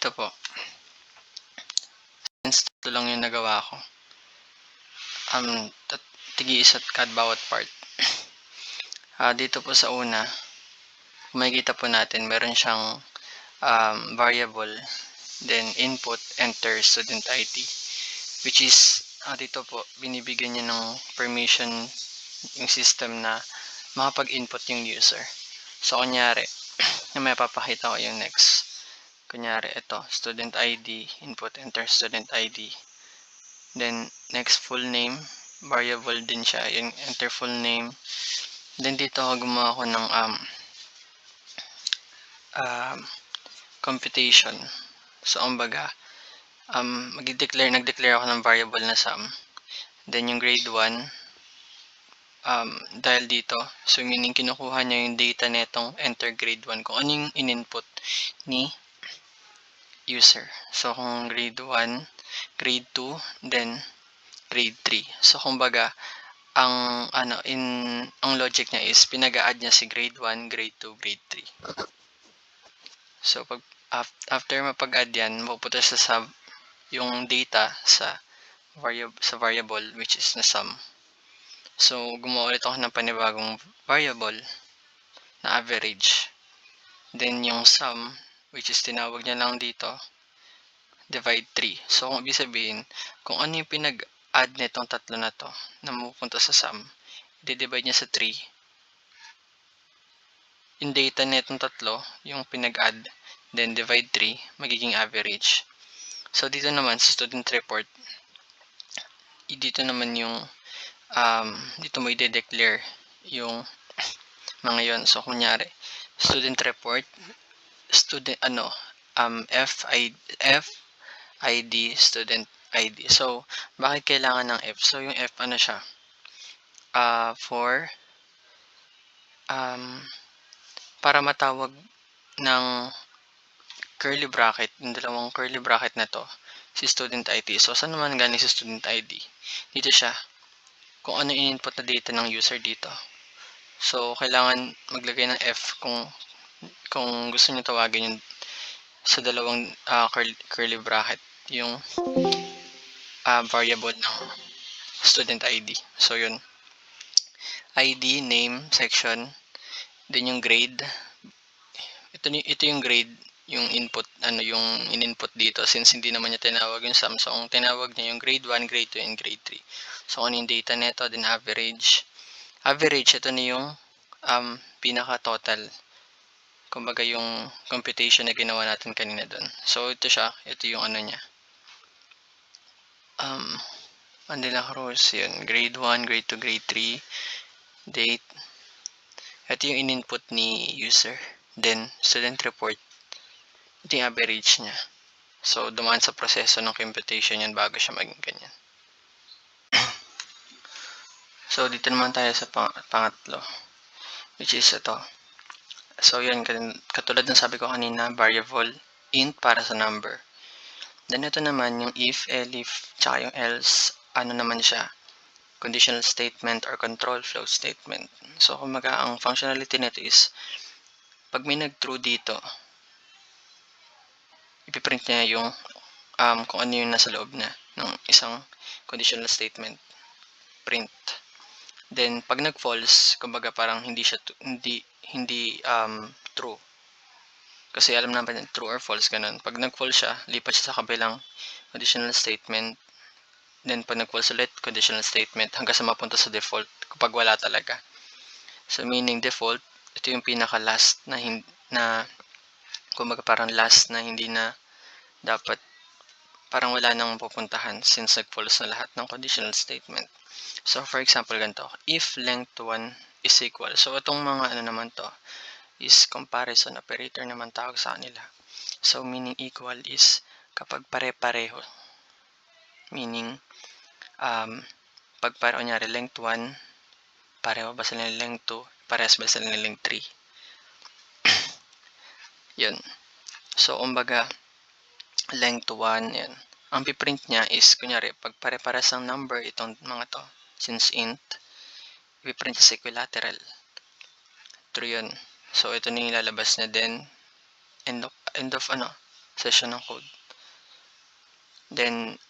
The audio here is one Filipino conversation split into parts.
Ito po, since ito lang yung nagawa ko, tig-iisa't kad bawat part. Dito po sa una, kung makikita po natin, meron siyang variable, then input, enter, student ID, which is, dito po, binibigyan niya ng permission yung system na makapag-input yung user. So, kunyari, may papakita ko yung next. Kunyari, ito, student ID, input, enter, student ID. Then, next, full name, variable din siya, yung enter full name. Then, dito ako gumawa ko ng computation. So, kumbaga, nag-declare ako ng variable na sum. Then, yung grade 1, dahil dito, so meaning kinukuha niya yung data netong enter grade 1 kung ano yung in-input ni user. So, kung grade 1, grade 2, then grade 3. So, kumbaga, ang logic niya is pinag-a-add niya si grade 1, grade 2, grade 3. So, after mapag-add yan, mapupunta siya sa yung data sa variable which is na sum. So, gumawa ulit ako ng panibagong variable na average. Then, yung sum, which is tinawag niya lang dito, divide 3. So, kung ibig sabihin, kung ano yung pinag-add nitong tatlo na to na mapupunta sa sum, i-divide niya sa 3. Yung data nitong tatlo, yung pinag-add, then divide 3, magiging average. So, dito naman sa student report, dito naman yung dito mo i-declare yung mga yon. So, kunyari, student report, FID, student ID. So, bakit kailangan ng F? So, yung F, siya? Para matawag ng curly bracket, yung dalawang curly bracket na to, si student ID. So, saan naman galing si student ID? Dito siya. Kung ano in-input na data ng user dito. So, kailangan maglagay ng F kung gusto niyo tawagin yung sa dalawang curly bracket yung variable ng student ID. So, yun. ID, name, section, then yung grade. Ito yung grade, yung input, yung in-input dito since hindi naman niya tinawag yung sum. So, ang tinawag niya yung grade 1, grade 2, and grade 3. So, ano yung data nito, then average. Average, ito na yung pinaka-total. Kumbaga yung computation na ginawa natin kanina doon. So, ito siya. Ito yung niya. Mandela rows, yun. Grade 1, grade 2, grade 3, date. Ito yung in-input ni user. Then, student report. Ito yung average niya. So, dumaan sa proseso ng computation yan bago siya maging ganyan. So, dito naman tayo sa pangatlo. Which is ito. So, yan. Katulad ng sabi ko kanina, variable int para sa number. Then, ito naman yung if, elif, tsaka yung else. Naman siya? Conditional statement or control flow statement. So, kumaga, ang functionality nito is pag may nag-true dito, ipiprint niya yung kung ano yung nasa loob na ng isang conditional statement. Print. Then, pag nag-false, kumbaga parang hindi siya true. Kasi alam naman true or false, ganun. Pag nag-false siya, lipat siya sa kabilang conditional statement. Then, pag nag-false ulit, conditional statement, hanggang sa mapunta sa default kapag wala talaga. So, meaning default, ito yung pinaka-last na kumbaga parang last na hindi na dapat, parang wala nang pupuntahan since nag-false na lahat ng conditional statement. So, for example, ganito. If length 1 is equal. So, itong mga naman to is comparison operator naman tawag sa kanila. So, meaning equal is kapag pare-pareho. Meaning, pag kunyari length 1, pareho ba sila ng length 2? Parehas ba sila ng length 3? Yun. So, kumbaga, length 1, yan. Ang piprint niya is, kunyari, pag pare-pares ang number itong mga to, since int, ipiprint sa equilateral. True yun. So, ito na yung lalabas na then, end of session ng code. Then,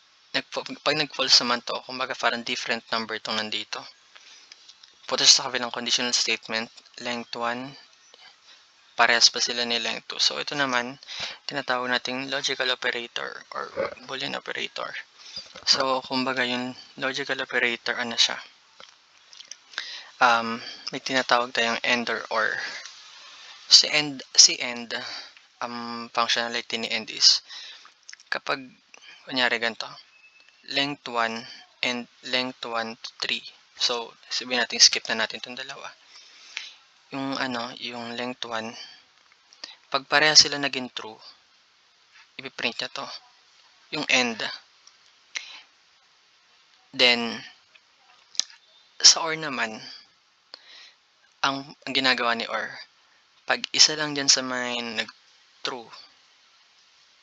pag nag-false naman to, kumbaga parang different number tong nandito. Punta sa kabilang conditional statement, length 1, parehas pa sila ni length 2. So, ito naman, tinatawag nating logical operator or Boolean operator. So, kumbaga yung logical operator, ano siya? May tinatawag tayong AND or OR. Si AND, functionality ni AND is, kapag, kunyari ganito, length 1 and length 1 to 3. So, sabihin natin, skip na natin itong dalawa. Yung length 1, pag pareha sila naging true, ipiprint niya to. Yung end. Then, sa OR naman, ang ginagawa ni OR, pag isa lang dyan sa may nag-true,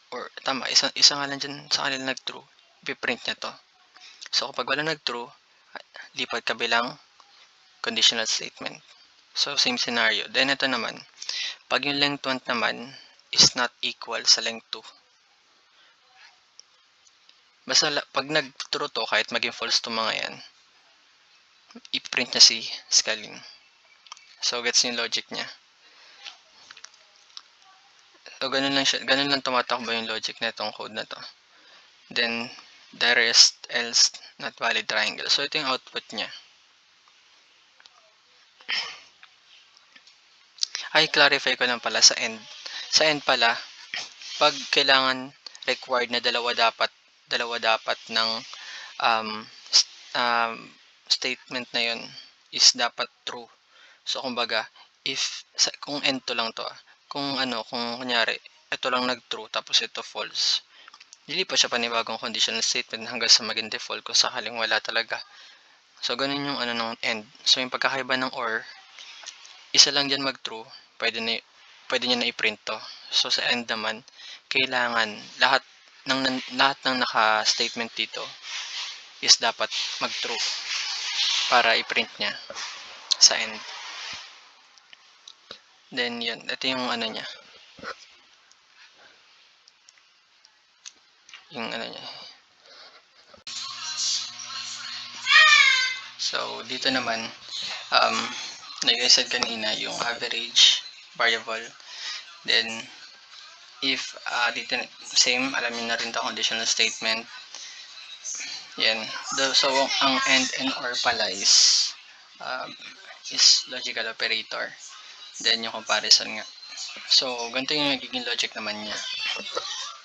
or tama, isa nga lang dyan sa kanila nag-true, ipiprint niya to. So, kapag wala nag-true, lipat kabilang conditional statement. So, same scenario. Then, ito naman, pag yung length 1 naman is not equal sa length 2. Basta pag nag-true to, kahit maging false to mga yan, i-print niya si scaling. So, gets yung logic niya. So, ganun lang tumatakbo yung logic na itong code na to. Then, the rest else not valid triangle. So, ito yung output niya. Ay, clarify ko lang pala sa end. Sa end pala, pag kailangan required na dalawa dapat ng statement na yun is dapat true. So, kumbaga, kung end to lang to, kung kunyari, ito lang nag-true, tapos ito false, lilipat siya panibagong conditional statement hanggang sa maging default kung sakaling wala talaga. So, ganun yung ng end. So, yung pagkakaiba ng OR, isa lang dyan mag-true, pwede niya na i-print to. So, sa end naman, kailangan lahat ng naka-statement dito is dapat mag-true para i-print niya sa end. Then, yun. Ito yung niya. Yung niya. So, dito naman, like I said kanina, yung average variable. Then, if dito, same, alamin na rin ito conditional statement. Yan. So, ang AND and OR pala is logical operator. Then, yung comparison nga. So, ganito yung magiging logic naman niya.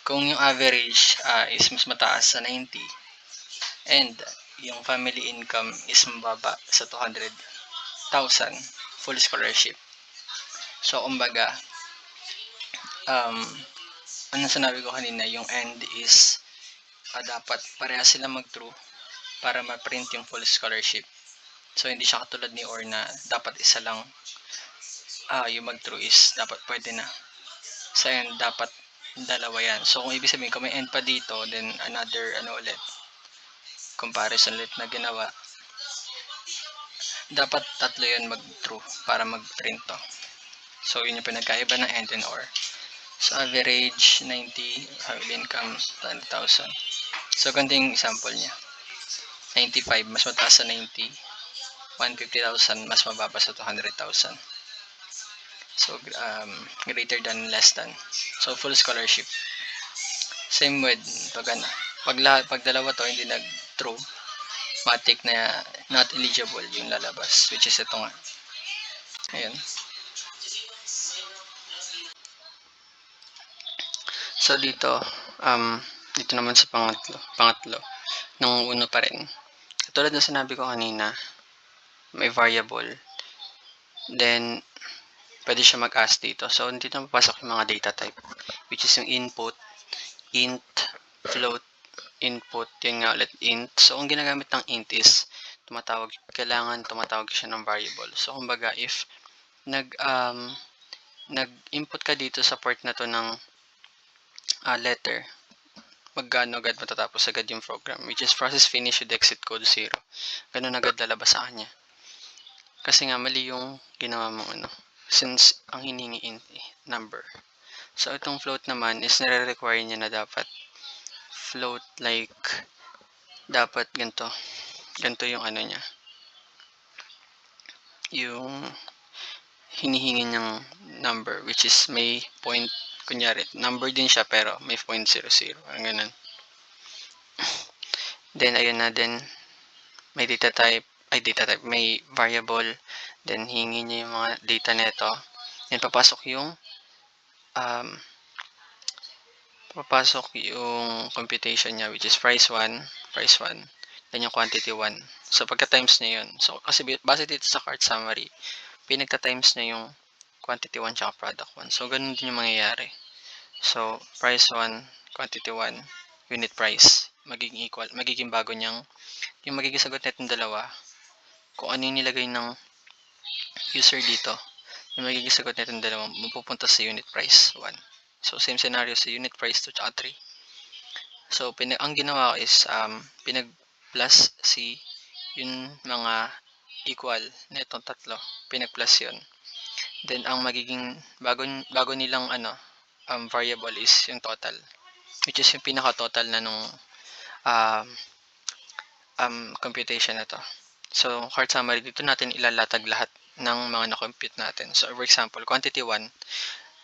Kung yung average is mas mataas sa 90 and yung family income is mababa sa 200,000 full scholarship. So, kumbaga, ano sinabi ko kanina, yung end is dapat pareha sila mag-true para ma-print yung full scholarship. So, hindi siya katulad ni OR na dapat isa lang yung mag-true is dapat pwede na. Sa end, dapat dalawa yan. So, kung ibig sabihin, kung may end pa dito, then another, ulit, comparison ulit na ginawa, dapat tatlo yun mag-true para mag-print to. So, yun yung pinagkaiba ng end and OR. So, average 90, family income 20,000. So, ganito yung example niya. 95, mas mataas sa 90. 150,000, mas mababa sa 200,000. So, greater than, less than. So, full scholarship. Same with, pag dalawa to, hindi nag-true, matik na not eligible yung lalabas, which is ito nga. Ayan. So, dito naman sa pangatlo, nung uno pa rin. Katulad na sinabi ko kanina, may variable. Then, pwede siya mag-ask dito. So, dito na papasok yung mga data type, which is yung input, int, float, input, yun nga ulit, int. So, ang ginagamit ng int is, kailangan tumatawag siya ng variable. So, kumbaga, if nag-input ka dito sa part na to ng letter, magkano agad matatapos agad yung program, which is process finish with exit code 0. Ganun agad lalabas sa kanya. Kasi nga, mali yung ginawa mong since ang hiningi int number. So, itong float naman is nire-require niya na dapat float like, dapat ganito. Ganito yung ano niya. Yung hinihingi niyang number, which is may point, kunyari, number din siya pero may 0.00. Ang ganun. Then, ayun na din. May data type, may variable. Then, hingi niya yung mga data neto. Then, um, papasok yung computation niya, which is price 1, then yung quantity 1. So, pagka-times niya yun. So, kasi base dito sa cart summary, pinagta-times niya yung quantity 1 tsaka product 1. So, ganun din yung mangyayari. So, price 1, quantity 1, unit price, magiging equal, magiging bago niyang, yung magiging sagot netong dalawa, kung ano yung nilagay ng user dito, yung magiging sagot netong dalawa, mapupunta sa unit price 1. So, same scenario sa unit price 2 tsaka 3. So, ang ginawa ko is, pinag-plus yung mga equal netong tatlo, pinag-plus yun. Then, ang magiging bago nilang variable is yung total, which is yung pinaka-total na nung computation na to. So, cart summary, dito natin ilalatag lahat ng mga na-compute natin. So, for example, quantity 1,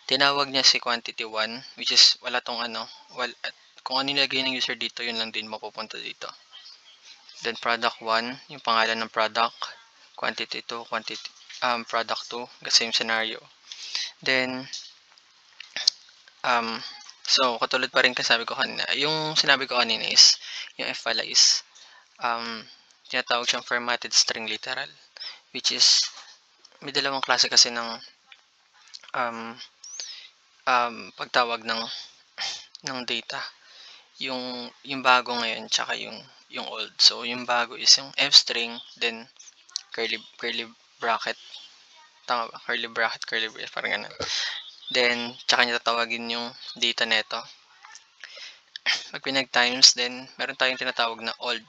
tinawag niya si quantity 1, which is wala tong kung ano nilagay ng user dito, yun lang din mapupunta dito. Then, product 1, yung pangalan ng product, quantity 2, product 2, the same scenario. Then, so, katulad pa rin sabi ko kanina, yung sinabi ko kanina is, yung F pala is, tinatawag siyang formatted string literal, which is, may dalawang klase kasi ng pagtawag ng data. Yung bago ngayon, tsaka yung old. So, yung bago is yung F string, then curly bracket. Tama ba? Curly bracket, curly bracket, parang ganun. Then, tsaka niya tatawagin yung data neto. Pag pinag-times, then, meron tayong tinatawag na old,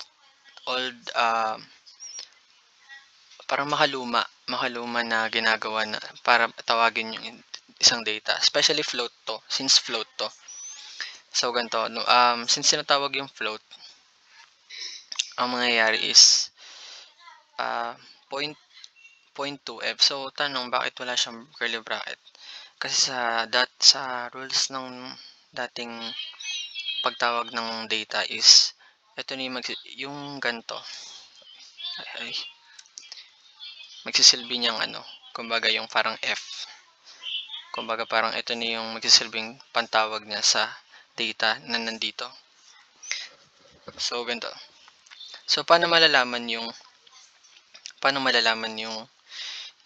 parang makaluma na ginagawa na para tawagin yung isang data. Especially float to, since float to. So, ganito, since sinatawag yung float, ang mangyayari is, 0.2f. So, tanong, bakit wala siyang curly bracket? Kasi sa rules ng dating pagtawag ng data is, ito na yung ganito. Magsisilbi niyang kumbaga yung parang F. Kumbaga parang ito na yung magsisilbing pantawag niya sa data na nandito. So, ganito. So, paano malalaman yung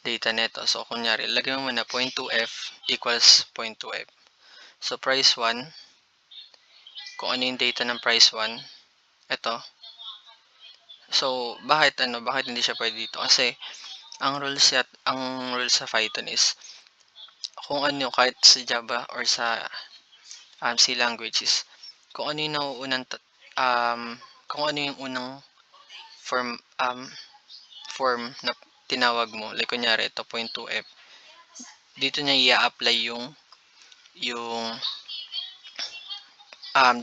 data neto? So, kunyari, lagyan mo muna 0.2f equals 0.2f. So, price 1, kung ano yung data ng price 1, ito. So, bakit hindi siya pwede dito? Kasi, ang rules sa Python is, kung kahit sa Java or sa C languages, kung ano yung nauunang kung ano yung unang form na tinawag mo, like kunyari ito 0.2f, dito niya i-apply yung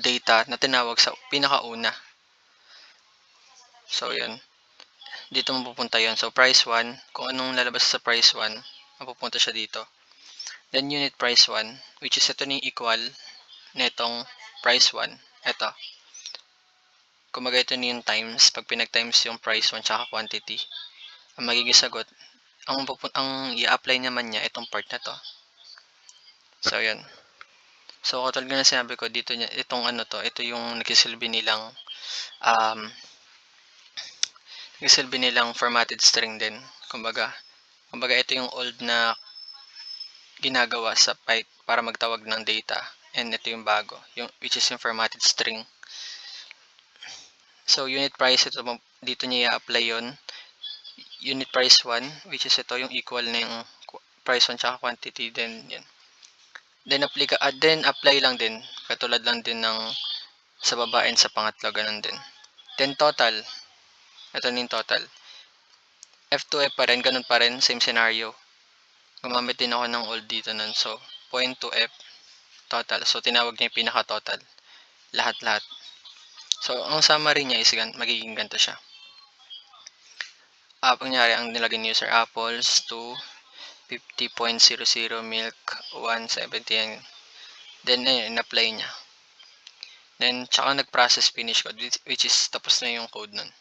data na tinawag sa pinakauna. So yun, dito mapupunta yun. So price 1, kung anong lalabas sa price 1, mapupunta siya dito. Then unit price 1, which is ito ni equal netong price 1. Ito, kumbaga ito na yung times, pag pinag-times yung price 1 tsaka quantity, ang magiging sagot, ang i-apply naman niya itong part na to. So, yun. So, katulad na sinabi ko, dito niya, ito yung nagsisilbi nilang formatted string din. Kumbaga ito yung old na ginagawa sa Python para magtawag ng data. And ito yung bago, which is yung formatted string. So, unit price, dito niya i-apply yon. Unit price 1, which is ito yung equal na yung price 1 tsaka quantity, then yan. Then apply lang din, katulad lang din ng sa baba and sa pangatlo, ganun din. Then total, ito na yung total. F2F pa rin, ganun pa rin, same scenario. Gumamit din ako ng old dito nun, so 0.2F. total. So, tinawag niya yung pinaka-total. Lahat-lahat. So, ang summary niya is magiging ganito siya. Kunyari, ang nilagay ni user apples to 50.00 milk 170 yan. Then, ayun, in-apply niya. Then, tsaka nag-process finish code, which is tapos na yung code nun.